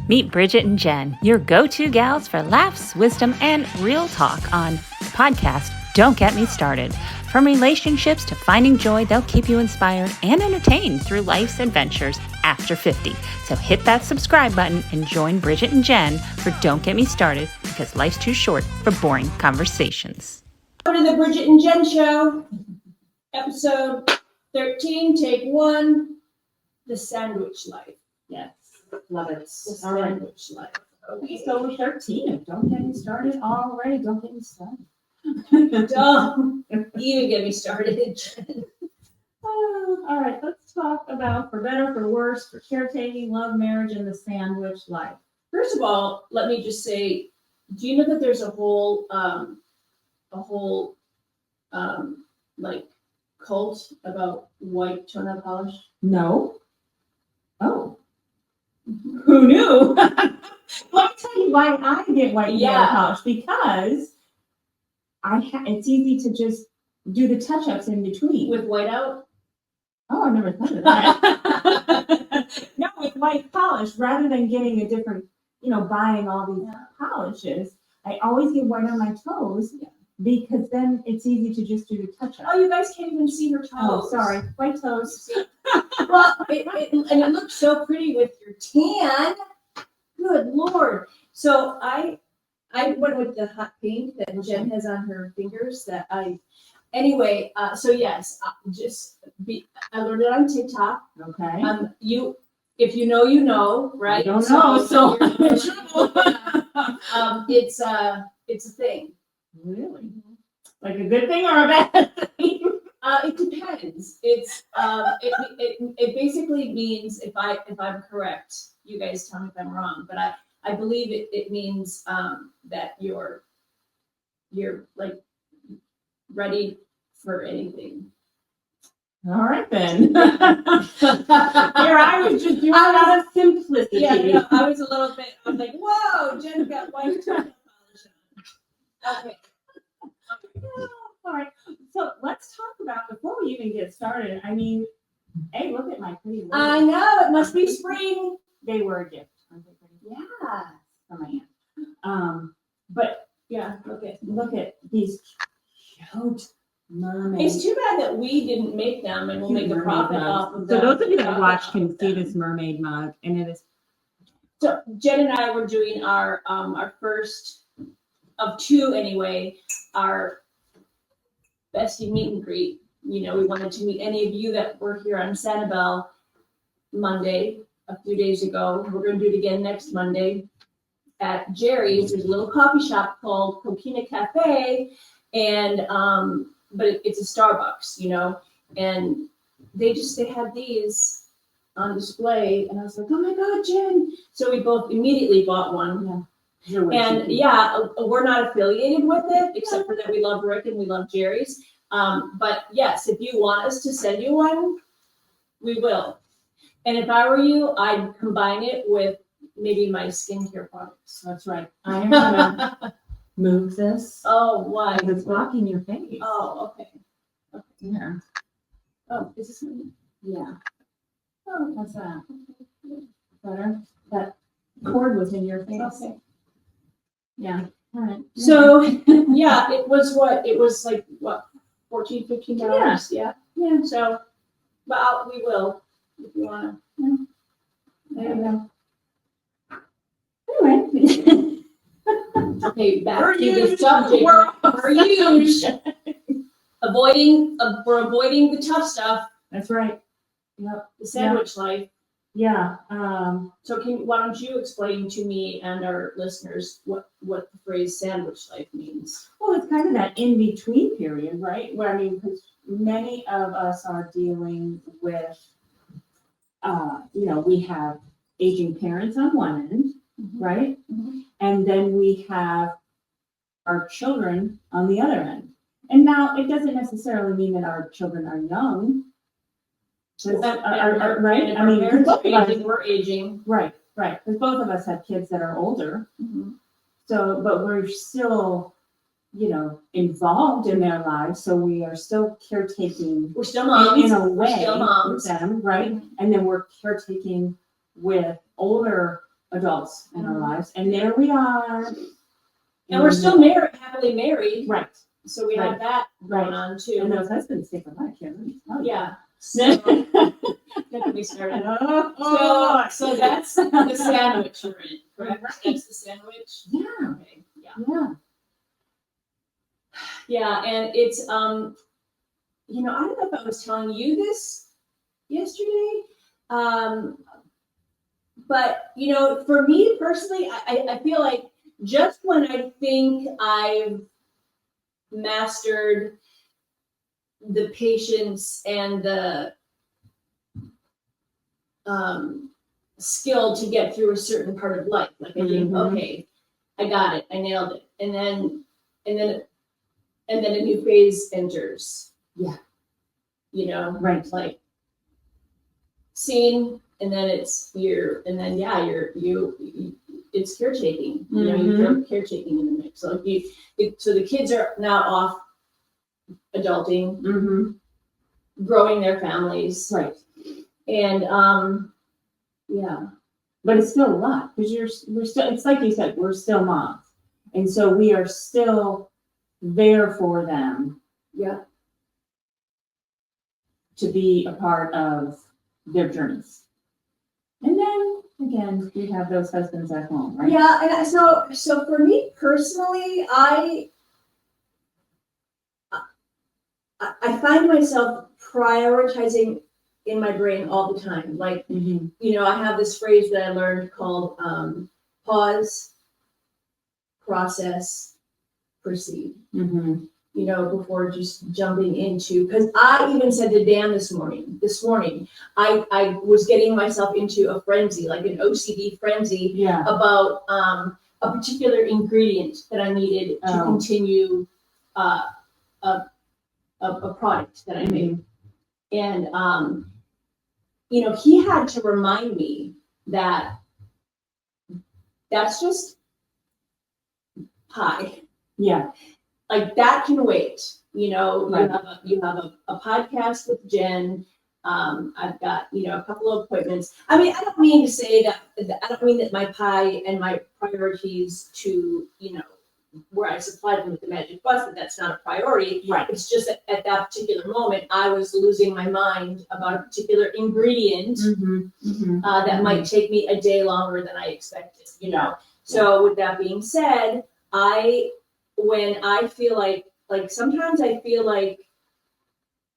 Meet Bridgit and Jen, your go-to gals for laughs, wisdom, and real talk on the podcast Don't Get Me Started. From relationships to finding joy, they'll keep you inspired and entertained through life's adventures after 50. So hit that subscribe button and join Bridgit and Jen for Don't Get Me Started, because life's too short for boring conversations. Welcome to the Bridgit and Jen Show, episode 13, take 1, the sandwich life. Yes, love it. The sandwich life. Okay, so we're 13. Don't get me started already. Don't get me started. Don't even get me started, Jen. All right, let's talk about for better, for worse, for caretaking, love, marriage, and the sandwich life. First of all, let me just say, do you know that there's a whole like cult about white toenail polish? No. Oh. Who knew? Let me tell you why I get white nail polish, because it's easy to just do the touch-ups in between. With whiteout? Oh, I never thought of that. No, with white polish, rather than getting a different, buying all these polishes, I always get white on my toes, because then it's easy to just do the touch-up. Oh, you guys can't even see her toes. Oh, sorry, white toes. Well, it looks so pretty with your tan. Good Lord. So I went with the hot pink that Jen has on her fingers anyway, so yes, I learned it on TikTok. Okay. If you know, you know, right? I don't know, so you're in trouble. It's a thing. Really? Like a good thing or a bad thing? It depends. It's it basically means, if I'm correct, you guys tell me if I'm wrong, but I believe it means that you're like ready for anything. All right then. Here I was just doing it out of simplicity. Yeah, no, I was like, whoa, Jen's got white toenail polish on. Okay. All right. So let's talk about, before we even get started, hey, look at my pretty words. I know, it must be spring. They were a gift. Aren't they pretty? Yeah. From my aunt. But yeah, okay. Look at these cute mermaids. It's too bad that we didn't make them, and we'll make a profit off of them. So those of you that watch can see this mermaid mug, and it is. So Jen and I were doing our first of two anyway, our bestie meet and greet. We wanted to meet any of you that were here on Sanibel Monday a few days ago. We're going to do it again next Monday at Jerry's. There's a little coffee shop called Coquina Cafe, and but it's a Starbucks, and they had these on display, and I was like, oh my God, Jen! So we both immediately bought one. Yeah. And we're not affiliated with it, except for that we love Rick and we love Jerry's. But yes, if you want us to send you one, we will. And if I were you, I'd combine it with maybe my skincare products. That's right. I am gonna move this. Oh, why? Because it's blocking your face. Oh, okay. Yeah. Oh, is this me? Yeah. Oh, What's that? Better? That cord was in your face. okay. Yeah. All right. So, yeah, it was like $14, $15? Yeah. Yeah. So, but we will, if you want to. There you go. Anyway. Okay, back We're to the huge. subject. We're huge. We're avoiding the tough stuff. That's right. Yep. The sandwich life. Yeah. So why don't you explain to me and our listeners what the phrase sandwich life means? Well, it's kind of that in-between period, right? Where, because many of us are dealing with, we have aging parents on one end, right? Mm-hmm. And then we have our children on the other end. And now it doesn't necessarily mean that our children are young. Right? We're aging. Right. Because both of us have kids that are older. Mm-hmm. So, but we're still, involved in their lives. So we are still caretaking. We're still moms. In a way we're still moms. With them, right? Mm-hmm. And then we're caretaking with older adults in our lives, and there we are. And we're still married, happily married. Right. So we have that going on too. And those husbands stick around, Karen. Yeah. So, get me started. So that's the sandwich we're in, correct? That's the sandwich? Yeah. Okay, yeah. Yeah. Yeah, and it's, I don't know if I was telling you this yesterday, but, for me personally, I feel like just when I think I've mastered the patience and the skill to get through a certain part of life, like I think, okay, I got it, I nailed it, and then a new phase enters. Yeah. Right. Like scene, and then it's it's caretaking. You throw caretaking in the mix. So so the kids are now off adulting, growing their families. Right. And but it's still a lot because we're still, it's like you said, we're still moms, and so we are still there for them. Yeah. To be a part of their journeys. And then again, we have those husbands at home, right? Yeah, and so for me personally, I find myself prioritizing in my brain all the time. Like, I have this phrase that I learned called pause, process, proceed. Before just jumping into, because I even said to Dan this morning, I was getting myself into a frenzy, like an OCD frenzy, about a particular ingredient that I needed to continue a product that I made. And, he had to remind me that that's just pie. Yeah. Like that can wait. You have a podcast with Jen. I've got, a couple of appointments. I mean, I don't mean to say that, I don't mean that my pie and my priorities to, where I supplied them with the magic bus, that that's not a priority. Right. It's just that at that particular moment, I was losing my mind about a particular ingredient that might take me a day longer than I expected, So with that being said, when I feel like sometimes I feel like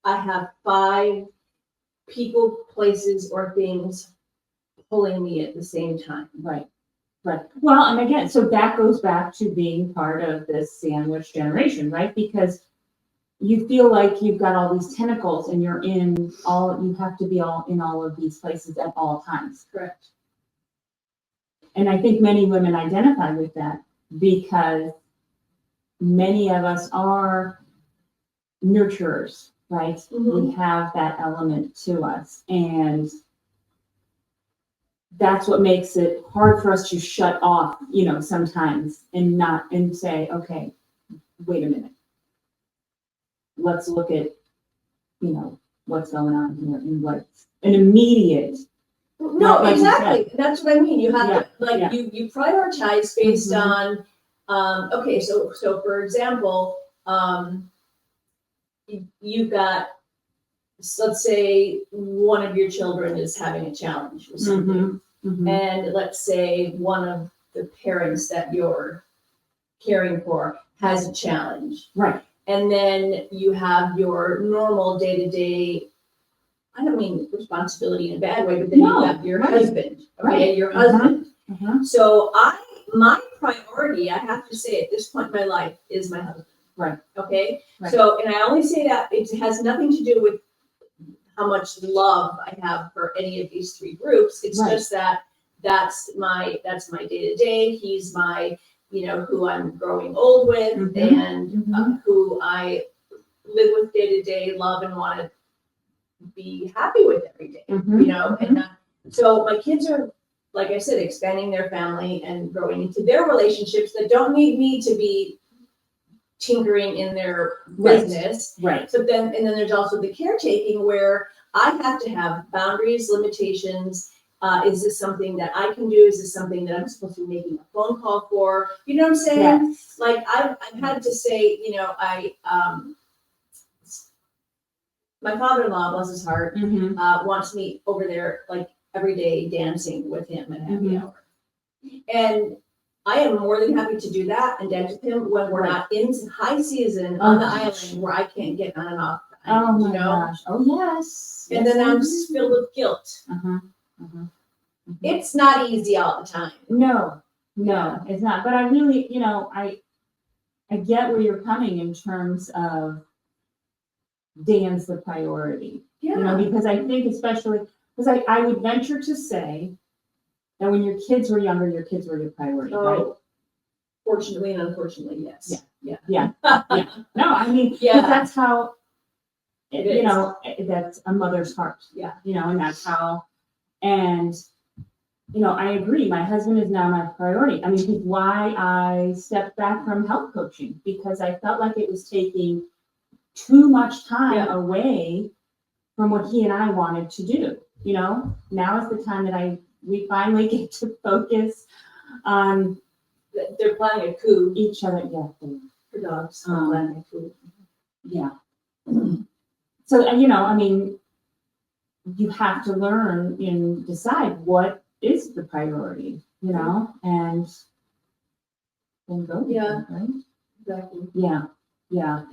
I have 5 people, places, or things pulling me at the same time. Right. Well, and again, so that goes back to being part of this sandwich generation, right? Because you feel like you've got all these tentacles and you have to be in all of these places at all times. Correct. And I think many women identify with that because many of us are nurturers, right? We have that element to us, and that's what makes it hard for us to shut off, sometimes and say, okay, wait a minute. Let's look at, what's going on here and what's an immediate. No, exactly. That's what I mean. You have to, you prioritize based on, okay, so for example, you've got, let's say one of your children is having a challenge with something, and let's say one of the parents that you're caring for has a challenge. Right. And then you have your normal day-to-day, I don't mean responsibility in a bad way, but then you have your husband, okay, your husband. So my priority, I have to say at this point in my life, is my husband. Right. Okay. Right. So, and I only say that it has nothing to do with how much love I have for any of these 3 groups. It's just that that's my day-to-day. He's my, who I'm growing old with, and who I live with day-to-day, love, and want to be happy with every day, and so my kids are, like I said, expanding their family and growing into their relationships that don't need me to be tinkering in their business. Right. So and then there's also the caretaking where I have to have boundaries, limitations, Is this something that I can do? Is this something that I'm supposed to be making a phone call for? You know what I'm saying? Yes. Like I've had to say, my father-in-law, bless his heart, Mm-hmm. wants me over there like every day dancing with him at happy Mhm. hour. And I am more than happy to do that and dance with him when we're not in high season on the island where I can't get on and off the Oh island, my gosh. Oh yes. And Yes, then I I'm do. filled with guilt. Uh-huh. Uh-huh. It's not easy all the time. No, it's not. But I really, I get where you're coming in terms of Dan's the priority. Yeah. Because I think especially, because I would venture to say that when your kids were younger, your kids were your priority, right? Oh, fortunately and unfortunately, yes. Yeah. No, I mean, 'cause Yeah. that's how, It is. that's a mother's heart. Yeah. And that's how, and, I agree. My husband is now my priority. I mean, he's why I stepped back from health coaching, because I felt like it was taking too much time away from what he and I wanted to do. Now is the time that we finally get to focus on They're planning a coup each other. Yeah. for dogs. Planning a coup. Yeah. So, I mean, you have to learn and decide what is the priority, and then go with Yeah. it, right? Exactly. Yeah.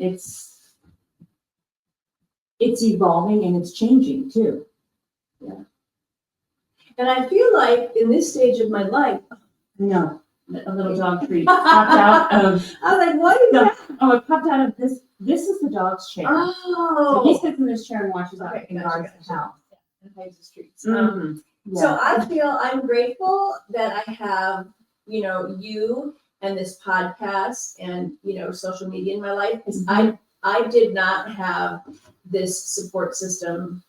It's evolving and it's changing too. And I feel like in this stage of my life, No, a little dog treat popped out of. I was like, what is that? Oh, it popped out of this. This is the dog's chair. So he sits in this chair and watches out and guards the house. And hides the streets. Mhm. Yeah. So I feel I'm grateful that I have, you and this podcast and, social media in my life, because I did not have this support system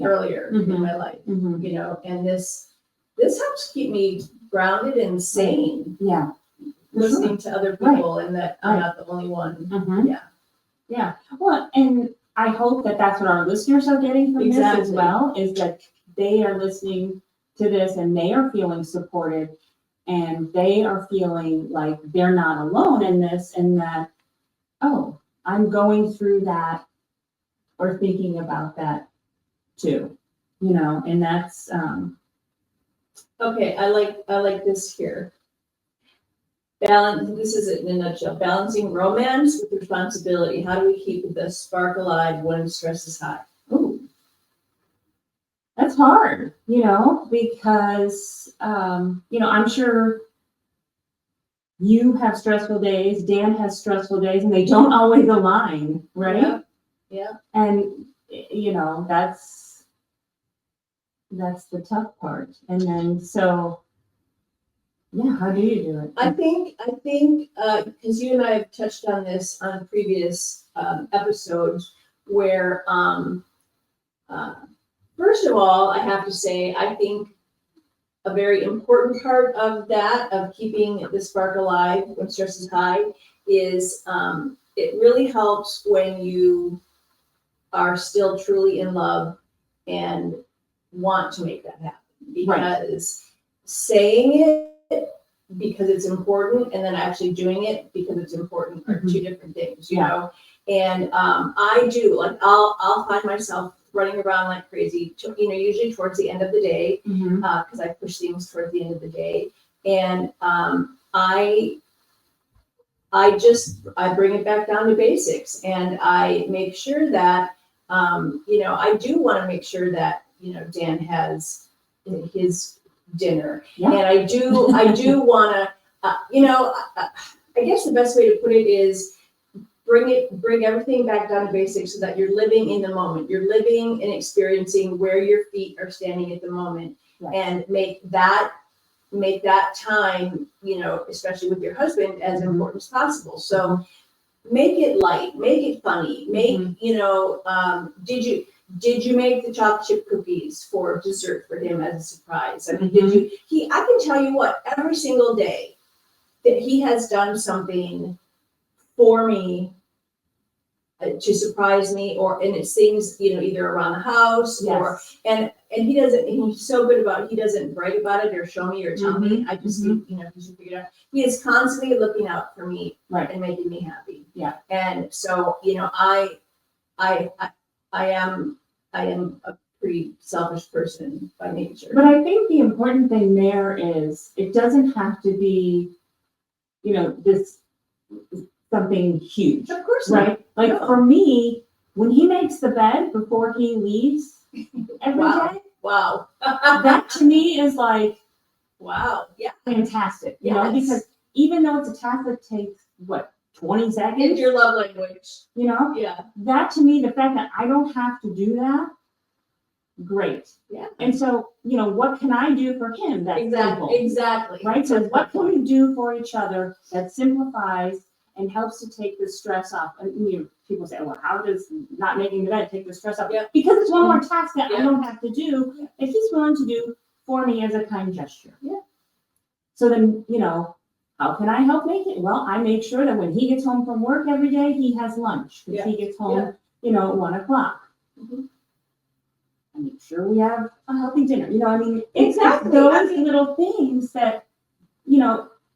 earlier in my life, and this helps keep me grounded and sane. Yeah. Listening to other people and that I'm not the only one. Yeah. Well, and I hope that that's what our listeners are getting from this as well, is that they are listening to this and they are feeling supported and they are feeling like they're not alone in this, and that, oh, I'm going through that or thinking about that too, and that's, Okay, I like this here. This is it in a nutshell. Balancing romance with responsibility. How do we keep the spark alive when stress is high? ooh, that's hard, because, I'm sure you have stressful days, Dan has stressful days, and they don't always align, right? Yeah. And, that's the tough part. And then, so, yeah, how do you do it? I think, because you and I have touched on this on previous episodes, where, first of all, I have to say, I think a very important part of that, of keeping the spark alive when stress is high, is it really helps when you are still truly in love and want to make that happen. Because saying it because it's important and then actually doing it because it's important are two different things, you know? And I do, like, I'll find myself running around like crazy, usually towards the end of the day, because I push things towards the end of the day. And I bring it back down to basics, and I make sure that, I do want to make sure that, Dan has his dinner. And I do want to, I guess the best way to put it is bring everything back down to basics so that you're living in the moment. You're living and experiencing where your feet are standing at the moment, and make that time, especially with your husband, as important as possible. So make it light, make it funny, did you make the chocolate chip cookies for dessert for him as a surprise? I mean, I can tell you what, every single day that he has done something for me to surprise me, and it's things, either around the house and and he's so good about it. He doesn't brag about it or show me or tell me. I just think, you should figure it out. He is constantly looking out for me and making me happy. Yeah. And so, I am a pretty selfish person by nature. But I think the important thing there is it doesn't have to be, this something huge. Of course not. Right? Like for me, when he makes the bed before he leaves every day, Wow. that to me is like, wow. Yeah. fantastic. Yes. Because even though it's a task that takes 20 seconds. It's your love language. Yeah. That to me, the fact that I don't have to do that, great. Yeah. And so, what can I do for him that's simple? Exactly. Right? So what can we do for each other that simplifies and helps to take the stress off? And people say, well, how does not making the bed take the stress off? Yep. Because it's one more task that I Yeah. don't have to do that he's willing to do for me as a kind gesture. Yeah. So then, how can I help make it? Well, I make sure that when he gets home from work every day, he has lunch. Because he gets home, at 1:00. Mhm. I make sure we have a healthy dinner. It's Exactly. those little things that,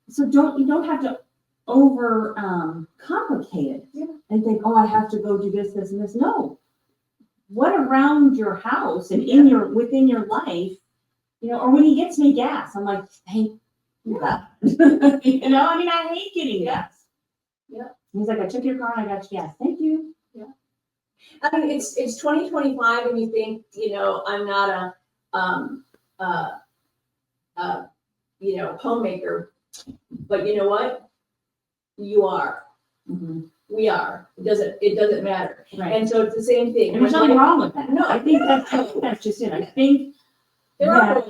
so you don't have to over complicate it and think, oh, I have to go do this, and this. No. What around your house and within your life, or when he gets me gas, I'm like, thank you. Yeah. I hate getting gas. Yeah. He's like, I took your car and I got you gas. Thank you. It's 2025 and you think, I'm not a homemaker, but you know what? You are. Mm-hmm. We are. It doesn't matter. Right. And so it's the same thing. And there's nothing wrong with that. No. I think that's just it. I think there are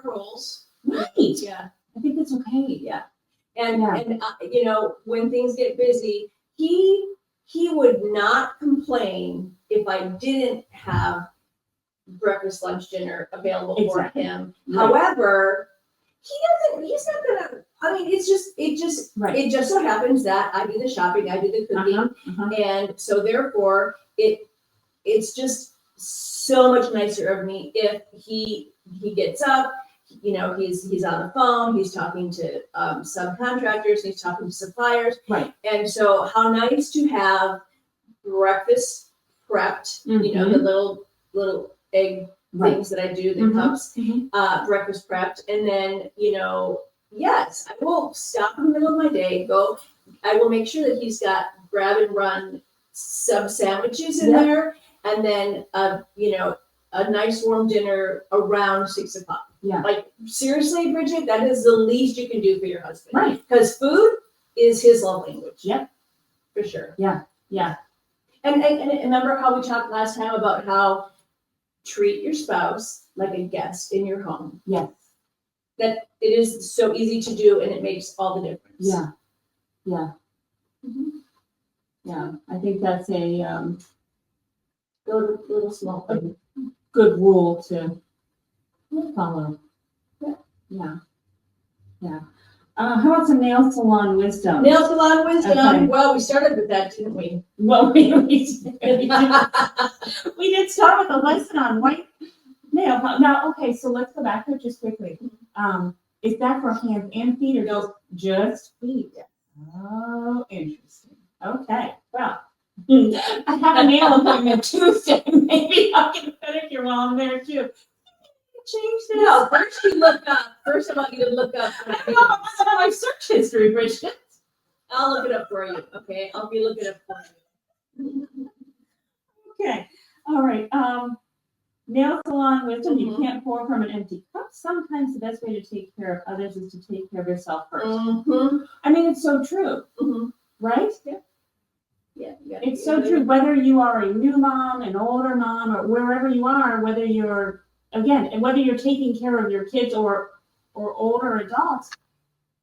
rules. Right. Yeah. I think that's okay. Yeah. And when things get busy, he would not complain if I didn't have breakfast, lunch, dinner available for him. Right. However, he's not gonna, it just so happens that I do the shopping, I do the cooking. And so therefore it's just so much nicer of me if he gets up, he's on the phone, he's talking to subcontractors, he's talking to suppliers. Right. And so how nice to have breakfast prepped, the little egg things that I do, the cups, breakfast prepped. And then, yes, I will stop in the middle of my day, I will make sure that he's got grab and run sub sandwiches in there. And then, a nice warm dinner around 6:00. Yeah. Like, seriously, Bridget, that is the least you can do for your husband. Right. Because food is his love language. Yep. For sure. Yeah. Yeah. And remember how we talked last time about how treat your spouse like a guest in your home. Yes. That it is so easy to do and it makes all the difference. Yeah. Yeah. Yeah. I think that's a little small thing. Good rule to follow. Yeah. How about some nail salon wisdom? Nail salon wisdom. Okay. Well, we started with that, didn't we? Well, we did start with a lesson on white nail. Now, okay, so let's go back to it just quickly. Is that for hands and feet or just feet? Oh, interesting. Okay, well, I have a nail appointment Tuesday. Maybe I can pedicure while I'm there too. Change this. No, first I want you to look up. I don't know about my search history, Bridget. I'll look it up for you. Okay, I'll be looking up for you. Okay, all right. Nail salon wisdom. You can't pour from an empty cup. Sometimes the best way to take care of others is to take care of yourself first. I mean, it's so true, right? Yeah. It's so true. Whether you are a new mom, an older mom, or wherever you are, whether you're taking care of your kids or older adults,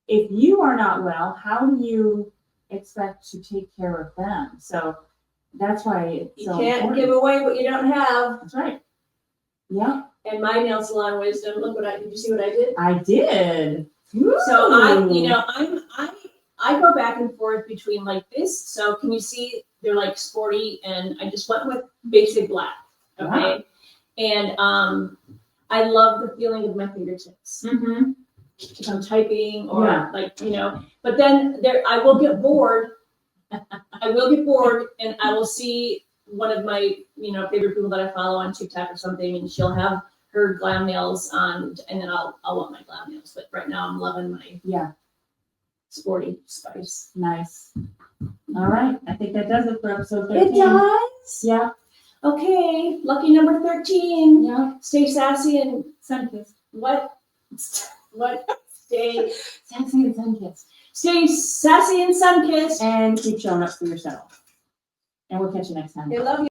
if you are not well, how do you expect to take care of them? So that's why it's so important. You can't give away what you don't have. That's right. Yeah. And my nail salon wisdom. Did you see what I did? I did. So I go back and forth between like this. So can you see they're like sporty, and I just went with basic black. Okay. Wow. And I love the feeling of my fingertips. Mm-hmm. If I'm typing or Yeah. like, but then I will get bored. I will get bored and I will see one of my, favorite people that I follow on TikTok or something, and she'll have her glam nails on, and then I'll want my glam nails. But right now I'm loving my sporty spice. Nice. All right. I think that does it for episode 13. It does? Yeah. Okay. Lucky number 13. Yeah. Stay sassy and Sunkissed. what? What? Stay Sassy and sunkissed. Stay sassy and sun-kissed. And keep showing up for yourself. And we'll catch you next time. I love you.